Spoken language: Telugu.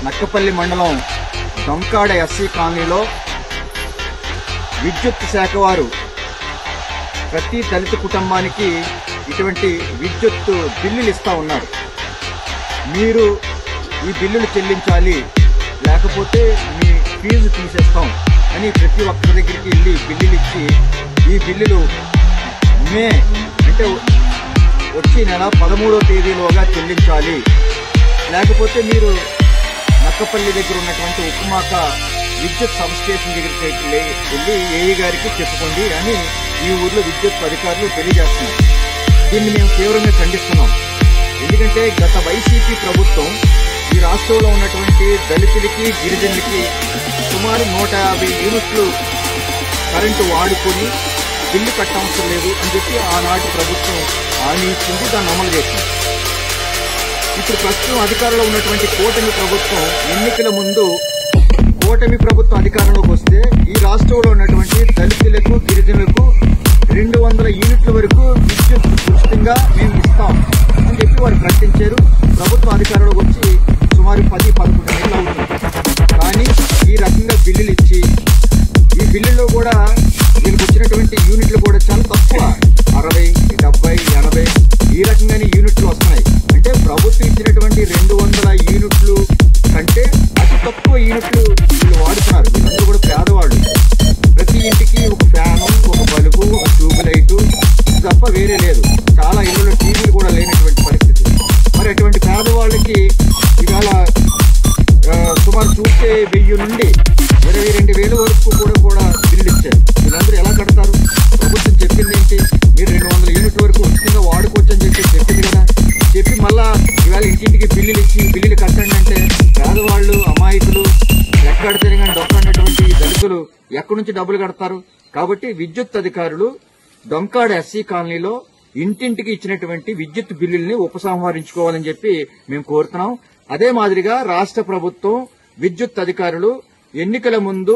నక్కపల్లి మండలం దొంకాడ ఎస్సీ కాలనీలో విద్యుత్ శాఖ వారు ప్రతి దళిత కుటుంబానికి ఇటువంటి విద్యుత్ బిల్లులు ఇస్తా ఉన్నారు. మీరు ఈ బిల్లులు చెల్లించాలి, లేకపోతే మీ ఫీజు తీసేస్తాం అని ప్రతి ఒక్కరి దగ్గరికి వెళ్ళి బిల్లులు ఇచ్చి, ఈ బిల్లులు మే అంటే వచ్చే నెల 13వ తేదీలోగా చెల్లించాలి, లేకపోతే మీరు నక్కపల్లి దగ్గర ఉన్నటువంటి ఉక్కుమాక విద్యుత్ సబ్ స్టేషన్ దగ్గరికి వెళ్ళి ఏఈ గారికి చెప్పుకోండి అని ఈ ఊర్లో విద్యుత్ అధికారులు తెలియజేస్తున్నారు. దీన్ని మేము తీవ్రంగా ఖండిస్తున్నాం. ఎందుకంటే గత వైసీపీ ప్రభుత్వం ఈ రాష్ట్రంలో ఉన్నటువంటి దళితులకి గిరిజనులకి సుమారు 150 యూనిట్లు కరెంటు వాడుకొని బిల్లు కట్టవసరం లేదు అని చెప్పి ఆనాటి ప్రభుత్వం హామీ ఇచ్చింది, దాన్ని అమలు చేసింది. ఇప్పుడు ప్రస్తుతం అధికారంలో ఉన్నటువంటి కూటమి ప్రభుత్వం ఎన్నికల ముందు కూటమి ప్రభుత్వం అధికారంలోకి వస్తే ఈ రాష్ట్రంలో ఉన్నటువంటి దళితులకు గిరిజనులకు 200 యూనిట్ల వరకు విద్యుత్ ఉచితంగా మేము ఇస్తాం అని చెప్పి వారు ప్రకటించారు. ప్రభుత్వం అధికారంలోకి వచ్చి సుమారు 10-11 నెలలు అవుతుంది. కానీ ఈ రకంగా బిల్లులు ఇచ్చి, ఈ బిల్లులో కూడా వీళ్ళకి వచ్చినటువంటి యూనిట్లు కూడా చాలా తక్కువ, 60, 70, 80 ఈ రకంగానే యూనిట్లు వస్తున్నాయి. అంటే ప్రభుత్వం ఇచ్చినటువంటి 200 యూనిట్లు కంటే అతి తక్కువ యూనిట్లు వీళ్ళు వాడుతున్నారు. వీళ్ళందరూ కూడా పేదవాళ్ళు. ప్రతి ఇంటికి ఒక ఫ్యాను, ఒక బల్బు, ఒక ట్యూబ్ లైటు తప్ప వేరే లేదు. చాలా ఇళ్లలో టీవీలు కూడా లేనటువంటి పరిస్థితి. మరి అటువంటి పేదవాళ్ళకి ఇవాళ సుమారు చూస్తే 1000 నుండి 22,000 వరకు కూడా బిల్లు ఇచ్చారు. వీళ్ళందరూ ఎలా కడతారు? ప్రభుత్వం చెప్పింది ఏంటి? మీరు 200 యూనిట్ల వరకు ఉచితంగా వాడుకోవచ్చు అని చెప్పింది కదా. చెప్పి మళ్ళా ఇవాళ ఇంటింటికి బిల్లులు ఇచ్చి బిల్లులు కట్టండి అంటే పేదవాళ్ళు, అమాయకులు, ఎక్కడ తిరగని డొక్కనటువంటి దళితులు ఎక్కడి నుంచి డబ్బులు కడతారు? కాబట్టి విద్యుత్ అధికారులు దొంకాడ ఎస్సీ కాలనీలో ఇంటింటికి ఇచ్చినటువంటి విద్యుత్ బిల్లుల్ని ఉపసంహరించుకోవాలని చెప్పి మేము కోరుతున్నాం. అదే మాదిరిగా రాష్ట్ర ప్రభుత్వం విద్యుత్ అధికారులు ఎన్నికల ముందు